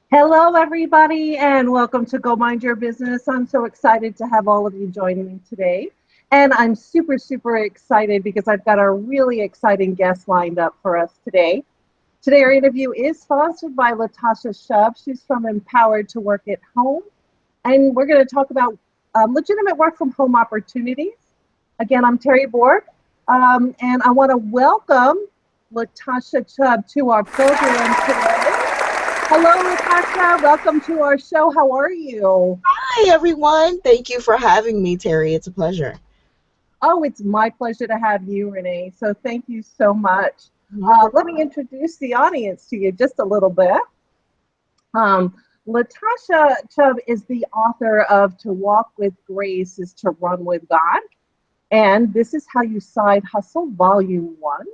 Hello, everybody, and welcome to Go Mind Your Business. I'm so excited to have all of you joining me today. And I'm super, super excited because I've got a really exciting guest lined up for us today. Today, our interview is sponsored by Latasha Chubb. She's from Empowered to Work at Home. And we're going to talk about legitimate work from home opportunities. Again, I'm Terri Bork, and I want to welcome Latasha Chubb to our program today. Hello, Latasha. Welcome to our show. How are you? Hi, everyone. Thank you for having me, Terry. It's a pleasure. Oh, it's my pleasure to have you, Renee. So thank you so much. No Let me introduce the audience to you just a little bit. Um, Latasha Chubb is the author of To Walk with Grace is to Run with God. And this is how you side hustle, volume one.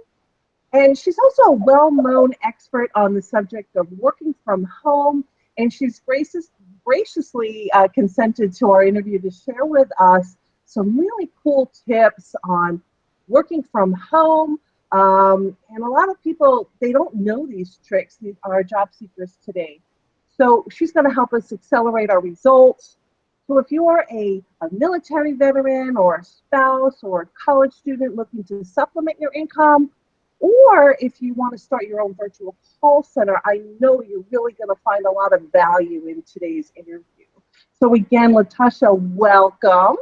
And she's also a well-known expert on the subject of working from home, and she's graciously consented to our interview to share with us some really cool tips on working from home. And a lot of people, they don't know these tricks, these are job seekers today. So she's going to help us accelerate our results. So if you are a military veteran or a spouse or a college student looking to supplement your income, or if you want to start your own virtual call center, I know you're really going to find a lot of value in today's interview. So again, Latasha, welcome.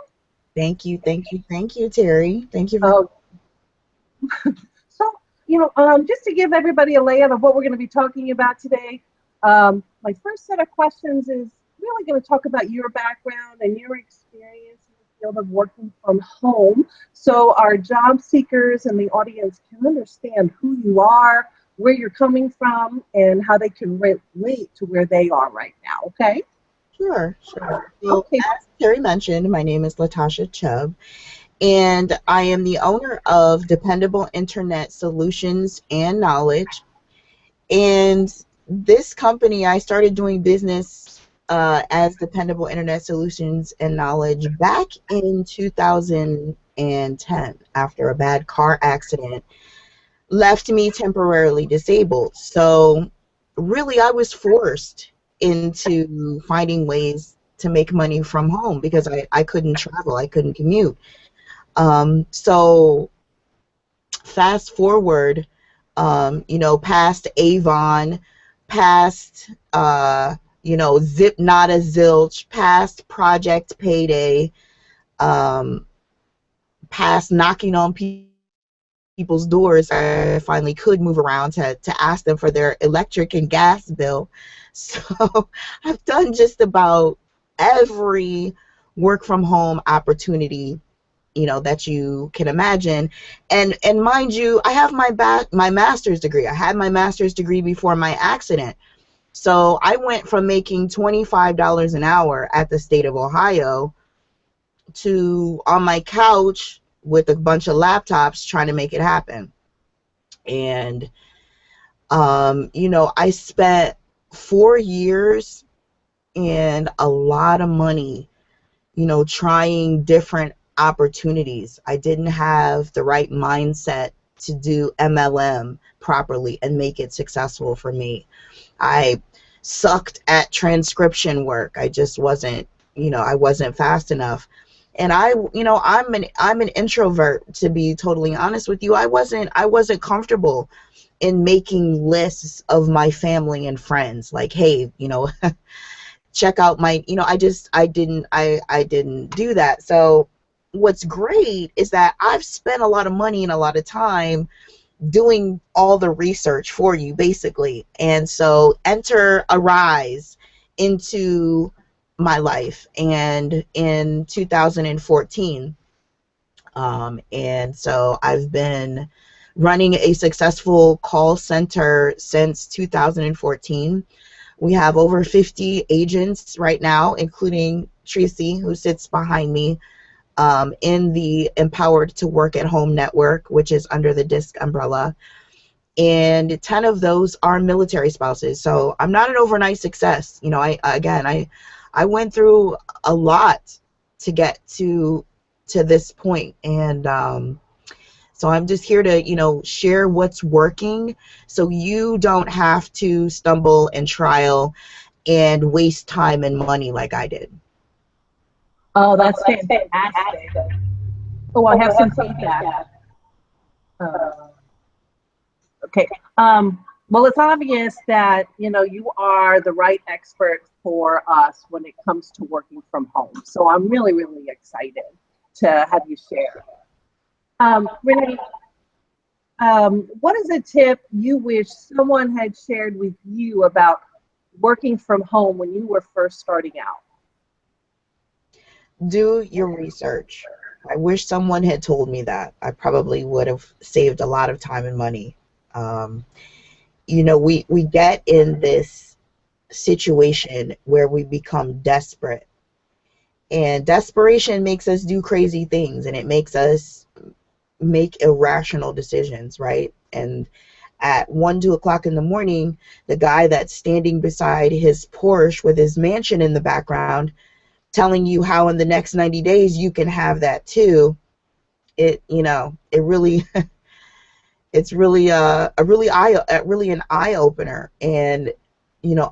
Thank you, Terry. Thank you for. Uh, just to give everybody a layout of what we're going to be talking about today, my first set of questions is really going to talk about your background and your experience in the field of working from home so our job seekers and the audience can understand who you are, where you're coming from, and how they can relate to where they are right now. Okay? Sure, sure. So, Okay. as Terry mentioned, my name is Latasha Chubb, and I am the owner of Dependable Internet Solutions and Knowledge. And this company, I started doing business as Dependable Internet Solutions and Knowledge back in 2010 after a bad car accident left me temporarily disabled. So really I was forced into finding ways to make money from home because I couldn't travel, I couldn't commute. So fast forward, past Avon, past, Zip Not a Zilch, past Project Payday, um, past knocking on people's doors. I finally could move around to ask them for their electric and gas bill. So I've done just about every work from home opportunity that you can imagine. And mind you, I have my master's degree. I had my master's degree before my accident. So I went from making $25 an hour at the state of Ohio to on my couch with a bunch of laptops trying to make it happen. And I spent 4 years and a lot of money, trying different opportunities. I didn't have the right mindset to do MLM properly and make it successful for me. I sucked at transcription work. I just wasn't, I wasn't fast enough. And I'm an introvert, to be totally honest with you. I wasn't comfortable in making lists of my family and friends like, hey, check out my, I didn't do that. So what's great is that I've spent a lot of money and a lot of time doing all the research for you, basically. And so enter Arise into my life, and in 2014. And so I've been running a successful call center since 2014. We have over 50 agents right now, including Tracy, who sits behind me, in the Empowered to Work at Home network, which is under the DISC umbrella. And 10 of those are military spouses. So I'm not an overnight success. I went through a lot to get to this point. And so I'm just here to, share what's working so you don't have to stumble and trial and waste time and money like I did. Oh, that's fantastic. Oh, I have some feedback. Uh, okay. Well, it's obvious that, you are the right expert for us when it comes to working from home. So I'm really, really excited to have you share. Renee, what is a tip you wish someone had shared with you about working from home when you were first starting out? Do your research. I wish someone had told me that. I probably would have saved a lot of time and money. Um, we get in this situation where we become desperate, and desperation makes us do crazy things, and it makes us make irrational decisions, right? And at 1, 2 o'clock in the morning, the guy that's standing beside his Porsche with his mansion in the background telling you how in the next 90 days you can have that too, it really it's really really an eye opener. And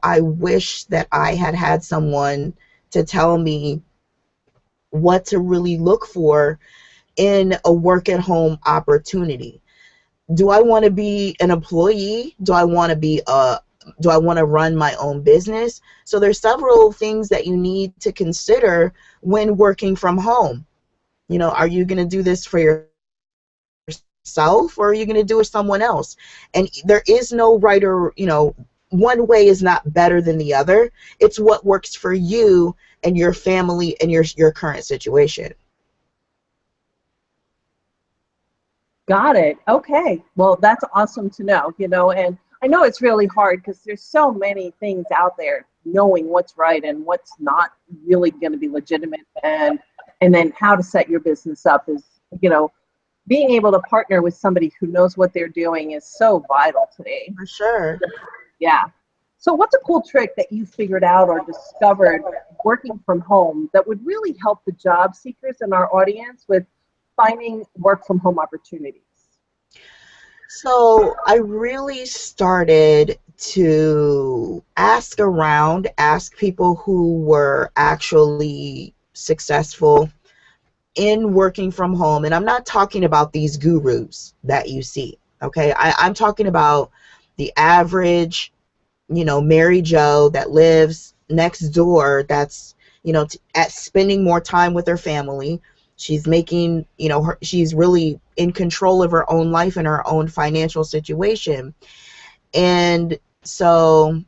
I wish that I had had someone to tell me what to really look for in a work at home opportunity. Do I want to be an employee? Do I want to run my own business? So there's several things that you need to consider when working from home. Are you going to do this for yourself, or are you going to do it for someone else? And there is no right or, one way is not better than the other. It's what works for you and your family and your current situation. Got it. Okay. Well, that's awesome to know, and I know it's really hard because there's so many things out there knowing what's right and what's not really going to be legitimate, and then how to set your business up is, being able to partner with somebody who knows what they're doing is so vital today. For sure. Yeah. So what's a cool trick that you figured out or discovered working from home that would really help the job seekers in our audience with finding work from home opportunities? So I really started to ask around, ask people who were actually successful in working from home. And I'm not talking about these gurus that you see. Okay. I'm talking about the average, Mary Joe that lives next door, that's, at spending more time with her family. She's making, she's really in control of her own life and her own financial situation. And so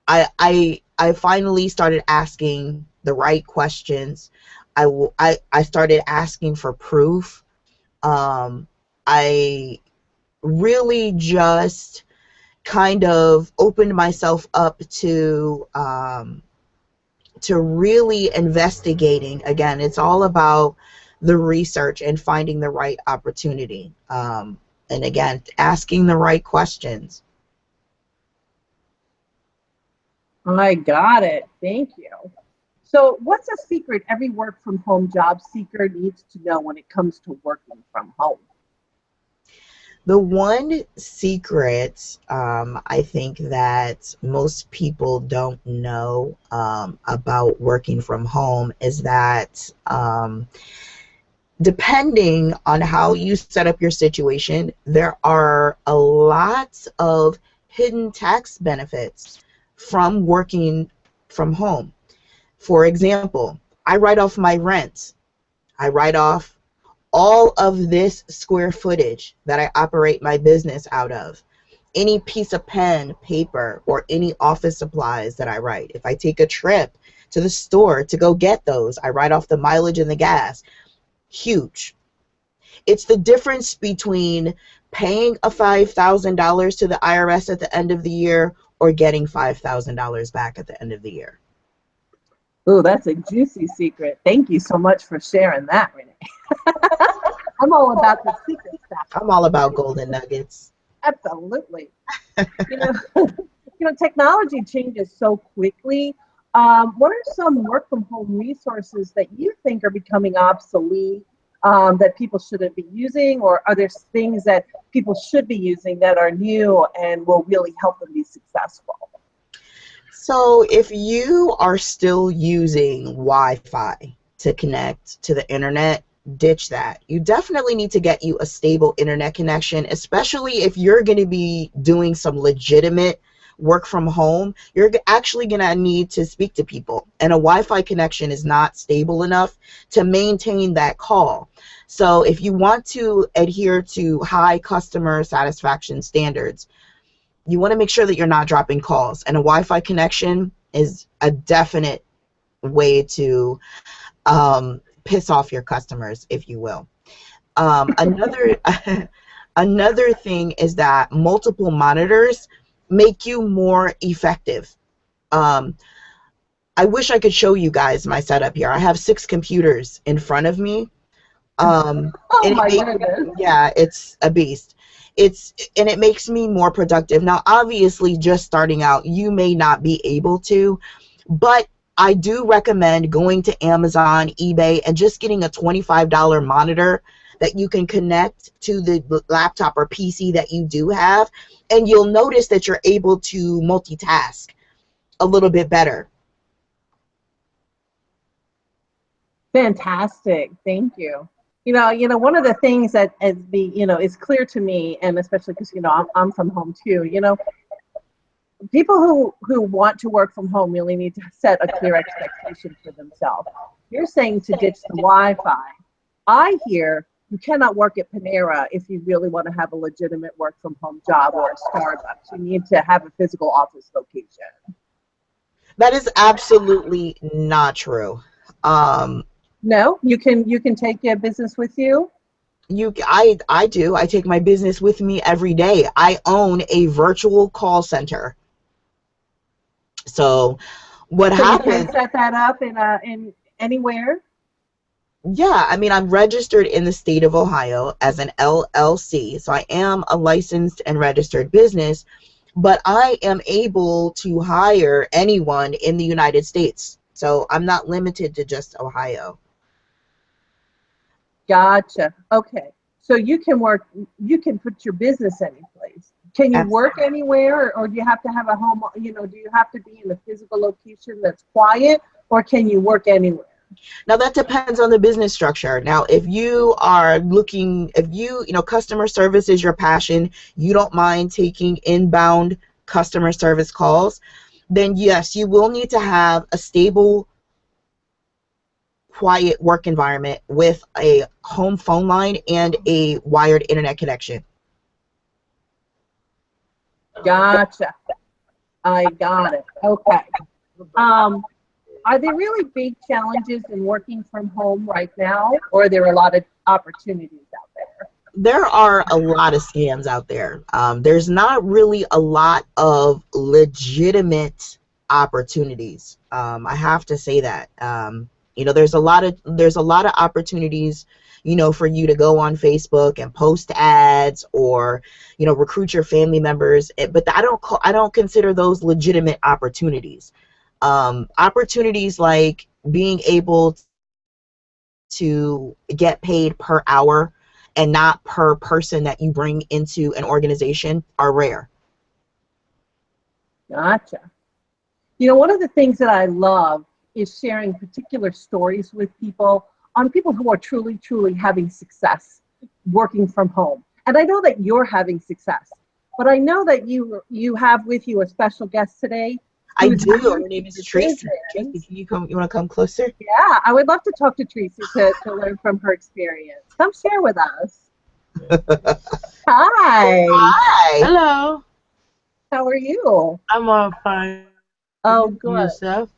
I finally started asking the right questions. I started asking for proof. I really just kind of opened myself up to really investigating. Again, it's all about the research and finding the right opportunity. And again, asking the right questions. I got it. Thank you. So what's a secret every work from home job seeker needs to know when it comes to working from home? The one secret, I think that most people don't know about working from home is that depending on how you set up your situation, there are a lot of hidden tax benefits from working from home. For example, I write off my rent. I write off all of this square footage that I operate my business out of. Any piece of pen, paper, or any office supplies that I write. If I take a trip to the store to go get those, I write off the mileage and the gas. Huge. It's the difference between paying a $5,000 to the IRS at the end of the year or getting $5,000 back at the end of the year. Oh, that's a juicy secret. Thank you so much for sharing that, Renee. I'm all about the secret stuff. I'm all about golden nuggets. Absolutely. You know, technology changes so quickly. What are some work from home resources that you think are becoming obsolete, that people shouldn't be using, or are there things that people should be using that are new and will really help them be successful? So if you are still using Wi-Fi to connect to the internet, ditch that. You definitely need to get you a stable internet connection, especially if you're going to be doing some legitimate work from home. You're actually going to need to speak to people, and a Wi-Fi connection is not stable enough to maintain that call. So if you want to adhere to high customer satisfaction standards, you want to make sure that you're not dropping calls, and a Wi-Fi connection is a definite way to piss off your customers, if you will. Another another thing is that multiple monitors make you more effective. Um, I wish I could show you guys my setup here. I have 6 computers in front of me. Oh And my goodness. yeah, it's a beast. And it makes me more productive. Now, obviously, just starting out, you may not be able to, but I do recommend going to Amazon, eBay, and just getting a $25 monitor that you can connect to the laptop or PC that you do have, and you'll notice that you're able to multitask a little bit better. Fantastic. Thank you. One of the things that is clear to me, and especially because, I'm from home too, people who want to work from home really need to set a clear expectation for themselves. You're saying to ditch the Wi-Fi. I hear you cannot work at Panera if you really want to have a legitimate work from home job, or a Starbucks. You need to have a physical office location. That is absolutely not true. Um, No, you can take your business with you. I do. I take my business with me every day. I own a virtual call center. So what So you can happens? set that up in anywhere. Yeah, I mean, I'm registered in the state of Ohio as an LLC, so I am a licensed and registered business, but I am able to hire anyone in the United States. So I'm not limited to just Ohio. Gotcha. Okay. So you can put your business any place. Can you work anywhere, or do you have to have a home, do you have to be in a physical location that's quiet, or can you work anywhere? Now that depends on the business structure. Now, if you are looking, if customer service is your passion, you don't mind taking inbound customer service calls, then yes, you will need to have a stable, quiet work environment with a home phone line and a wired internet connection. Gotcha. I got it. Okay. Um, are there really big challenges in working from home right now, or are there a lot of opportunities out there? There are a lot of scams out there. There's not really a lot of legitimate opportunities. I have to say that. There's a lot of opportunities, for you to go on Facebook and post ads, or recruit your family members. But I don't consider those legitimate opportunities. Opportunities like being able to get paid per hour and not per person that you bring into an organization are rare. Gotcha. One of the things that I love is sharing particular stories with people on people who are truly, truly having success working from home. And I know that you're having success, but I know that you have with you a special guest today. I do. Her name is Tracy. Tracy, can you come? You want to come closer? Yeah, I would love to talk to Tracy to learn from her experience. Come share with us. Hi. Hi. Hello. How are you? I'm all fine. Oh, good. Yourself?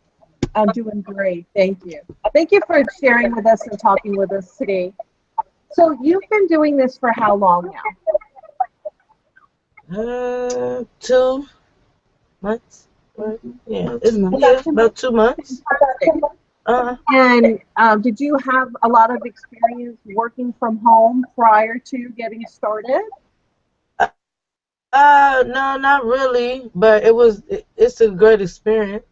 I'm doing great. Thank you. Thank you for sharing with us and talking with us today. So you've been doing this for how long now? 2 months. Yeah, about 2 months. And did you have a lot of experience working from home prior to getting started? No, not really, but it's a great experience.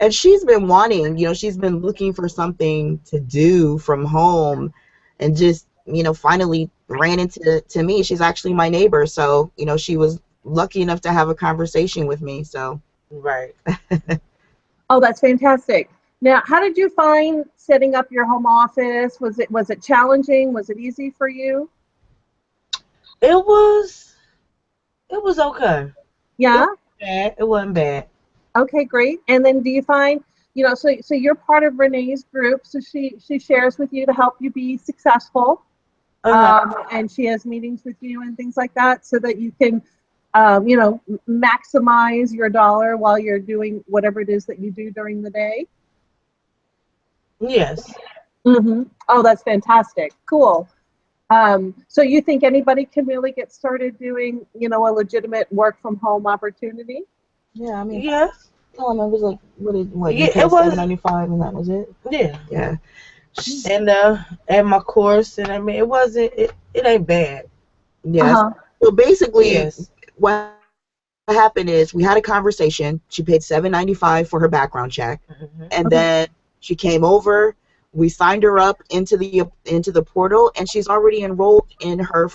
And she's been wanting, she's been looking for something to do from home, and just, finally ran into me. She's actually my neighbor, so, she was lucky enough to have a conversation with me. So Right. Oh, that's fantastic. Now, how did you find setting up your home office? Was it challenging? Was it easy for you? It was it was okay. It Yeah. wasn't bad. It wasn't bad. Okay, great. And then do you find, so you're part of Renee's group, so she shares with you to help you be successful, Uh-huh. and she has meetings with you and things like that, so that you can, maximize your dollar while you're doing whatever it is that you do during the day. Yes. Oh, that's fantastic. Cool. So you think anybody can really get started doing, a legitimate work from home opportunity? Yeah, I mean, Yes. tell him it was like, what you Yeah, pay it was. $7.95 and that was it. Yeah. Yeah. And my course, and I mean, it ain't bad. Yes. Uh-huh. So basically, Yes. what happened is we had a conversation. She paid $7.95 for her background check, Hmm. and Okay. then she came over. We signed her up into the portal, and she's already enrolled in her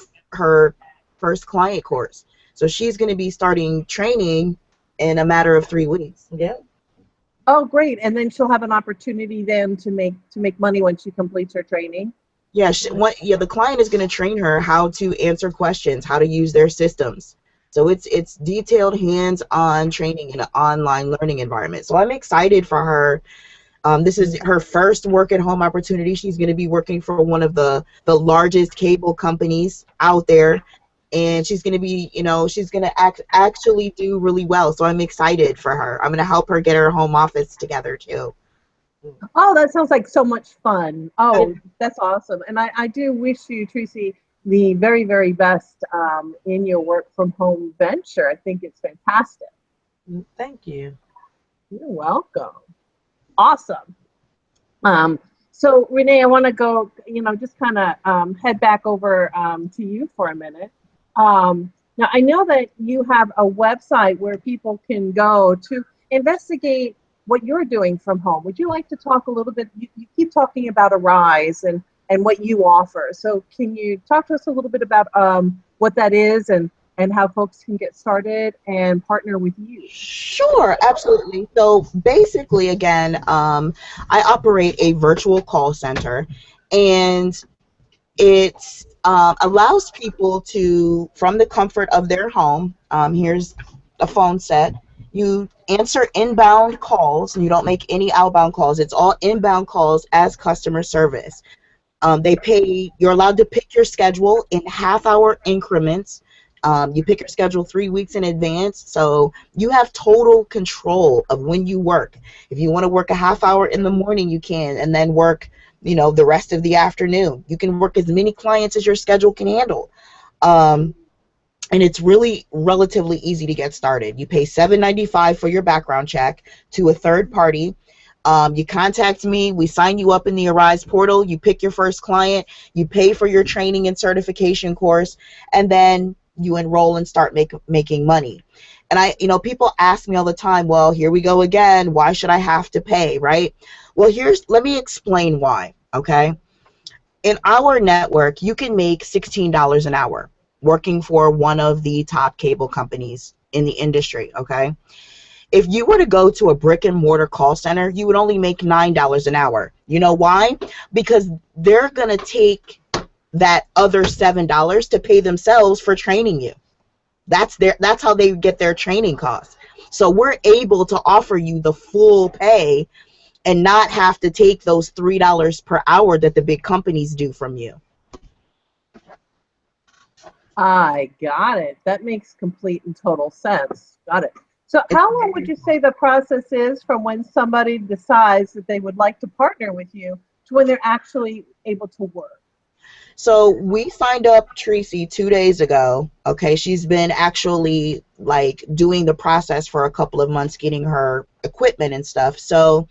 first client course. So she's going to be starting training in a matter of 3 weeks. Yeah. Oh, great. And then she'll have an opportunity then to make money when she completes her training. Yeah, the client is going to train her how to answer questions, how to use their systems. So it's detailed hands-on training in an online learning environment. So I'm excited for her. This is her first work at home opportunity. She's going to be working for one of the largest cable companies out there, and she's going to be, she's going to actually do really well. So I'm excited for her. I'm going to help her get her home office together too. Oh, that sounds like so much fun. And Oh, that's awesome. And I do wish you, Tracy, the very, very best, in your work from home venture. I think it's fantastic. thank you. You're welcome. Awesome. Um, so Renee, I want to go, just kind of, head back over, to you for a minute. Now, I know that you have a website where people can go to investigate what you're doing from home. Would you like to talk a little bit? You keep talking about Arise and what you offer. So can you talk to us a little bit about, what that is and how folks can get started and partner with you? Sure, absolutely. So basically, again, I operate a virtual call center, and it allows people to, from the comfort of their home, here's a phone set. You answer inbound calls, and you don't make any outbound calls. It's all inbound calls as customer service. You're allowed to pick your schedule in half-hour increments. You pick your schedule 3 weeks in advance, so you have total control of when you work. If you want to work a half hour in the morning, you can, and then work, the rest of the afternoon. You can work as many clients as your schedule can handle. Um, and it's really relatively easy to get started. You pay $7.95 for your background check to a third party. You contact me, we sign you up in the Arise portal, you pick your first client, you pay for your training and certification course, and then you enroll and start making money. And people ask me all the time, well, here we go again, why should I have to pay, right? Well, let me explain why, okay? In our network, you can make $16 an hour working for one of the top cable companies in the industry, okay? If you were to go to a brick and mortar call center, you would only make $9 an hour. You know why? Because they're going to take that other $7 to pay themselves for training you. That's how they get their training costs. So we're able to offer you the full pay and not have to take those $3 per hour that the big companies do from you. I got it. That makes complete and total sense. Got it. So, how long would you say the process is from when somebody decides that they would like to partner with you to when they're actually able to work? So we signed up Tracy 2 days ago. Okay, she's been actually like doing the process for a couple of months, getting her equipment and stuff. So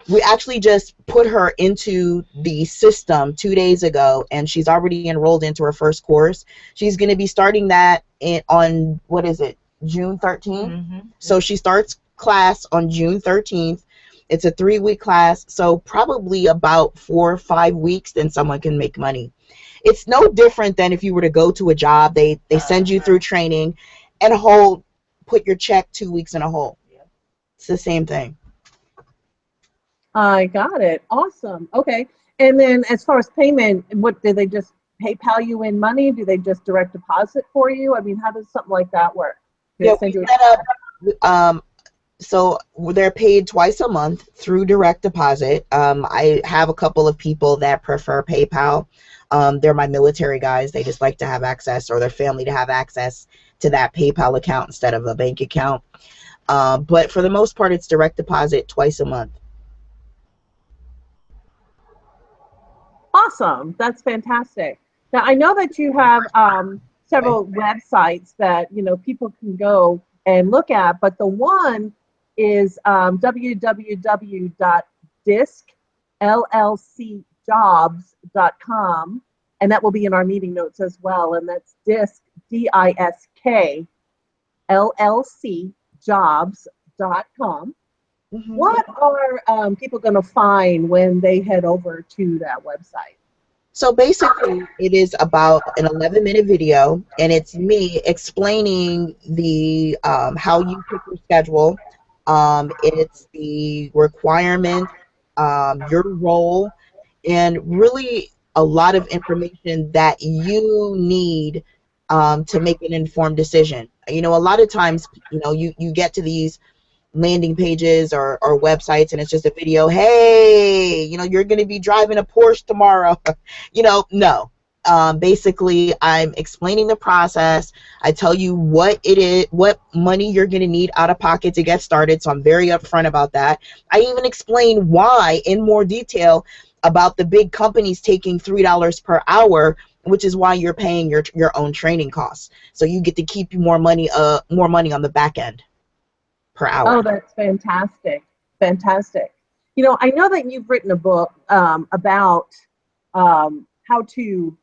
we actually just put her into the system 2 days ago, and she's already enrolled into her first course. She's going to be starting that on, what is it, June 13th? Hmm. So she starts class on June 13th. It's a 3-week class, so probably about 4 or 5 weeks, then someone can make money. It's no different than if you were to go to a job. They send you through training and put your check 2 weeks in a hole. It's the same thing. I got it. Awesome. Okay. And then as far as payment, what do they just PayPal you in money? Do they just direct deposit for you? I mean, how does something like that work? Do Yeah, they we send you set up. So they're paid twice a month through direct deposit. I have a couple of people that prefer PayPal. They're my military guys. They just like to have access, or their family to have access to that PayPal account instead of a bank account. But for the most part, it's direct deposit twice a month. Awesome. That's fantastic. Now, I know that you have several websites that, people can go and look at, but the one is www.discllcjobs.com, and that will be in our meeting notes as well. And that's disc, DISK, LLC, jobs.com. Mhm. What are people going to find when they head over to that website? So basically, it is about an 11-minute video, and it's me explaining the how you pick your schedule. It's the requirements, your role, and really a lot of information that you need to make an informed decision. A lot of times, you get to these landing pages or websites and it's just a video. Hey, you're going to be driving a Porsche tomorrow. No. Basically, I'm explaining the process. I tell you what it is, what money you're going to need out of pocket to get started. So I'm very upfront about that. I even explain why in more detail about the big companies taking $3 per hour, which is why you're paying your own training costs. So you get to keep more money on the back end per hour. Oh, that's fantastic. Fantastic. I know that you've written a book about how to,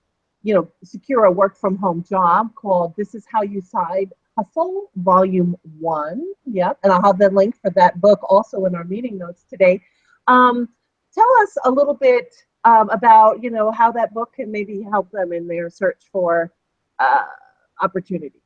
secure a work from home job called This Is How You Side Hustle, Volume 1. Yep. And I'll have the link for that book also in our meeting notes today. Tell us a little bit about, how that book can maybe help them in their search for opportunity.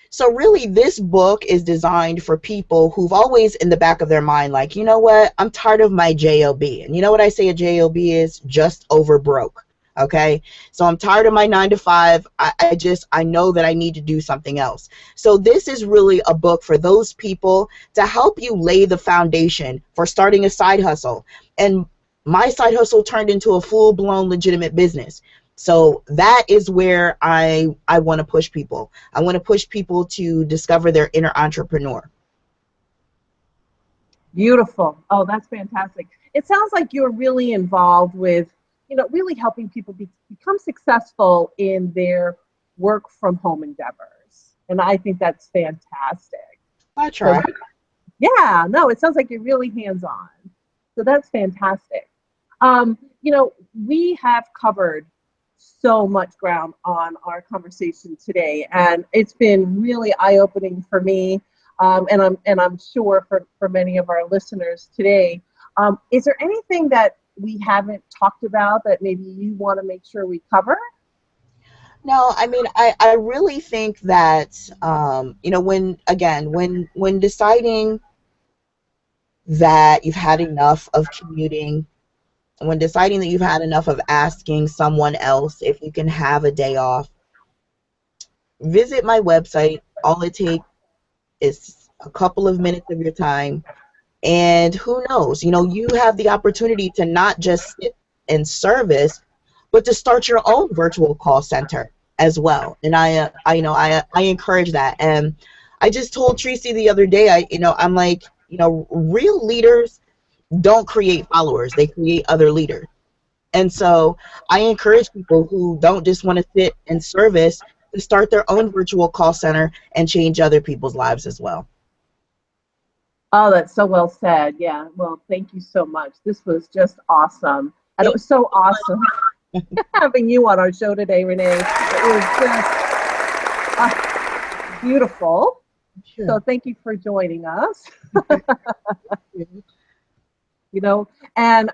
So really, this book is designed for people who've always in the back of their mind, like, you know what, I'm tired of my JOB. And you know what I say a JOB is? Just over broke. Okay. So I'm tired of my 9 to 5. I know that I need to do something else. So this is really a book for those people to help you lay the foundation for starting a side hustle. And my side hustle turned into a full-blown legitimate business. So that is where I want to push people. I want to push people to discover their inner entrepreneur. Beautiful. Oh, that's fantastic. It sounds like you're really involved with, really helping people become successful in their work from home endeavors. And I think that's fantastic. I try. So, yeah, no, it sounds like you're really hands-on. So that's fantastic. We have covered so much ground on our conversation today, and it's been really eye-opening for me, and I'm sure for many of our listeners today. Is there anything that we haven't talked about that maybe you want to make sure we cover? No, I mean, I really think that when deciding that you've had enough of commuting, when deciding that you've had enough of asking someone else if you can have a day off, visit my website. All it takes is a couple of minutes of your time. And who knows, you have the opportunity to not just sit and service, but to start your own virtual call center as well. And I encourage that. And I just told Tracy the other day, I'm like, real leaders don't create followers, they create other leaders. And so I encourage people who don't just want to sit and service to start their own virtual call center and change other people's lives as well. Oh, that's so well said. Yeah. Well, thank you so much. This was just awesome. And it was so awesome having you on our show today, Renee. It was just beautiful. Sure. So thank you for joining us. And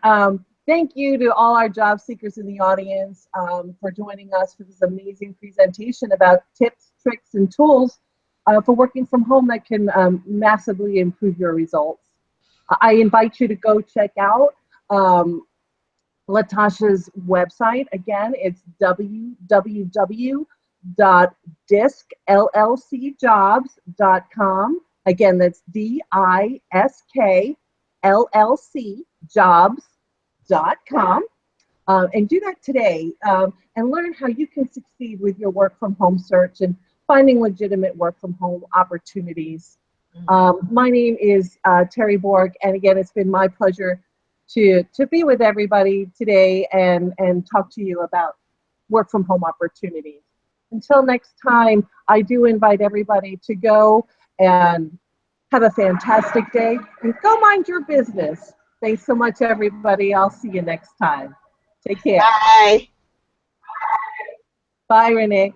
thank you to all our job seekers in the audience for joining us for this amazing presentation about tips, tricks, and tools for working from home that can massively improve your results. I invite you to go check out Latasha's website. Again, it's www.diskllcjobs.com. Again, that's DISKLLC jobs.com. And do that today, and learn how you can succeed with your work from home search and finding legitimate work from home opportunities. My name is Terri Bork, and again, it's been my pleasure to be with everybody today and talk to you about work from home opportunities. Until next time, I do invite everybody to go and have a fantastic day and go mind your business. Thanks so much, everybody. I'll see you next time. Take care. Bye. Bye, Renee.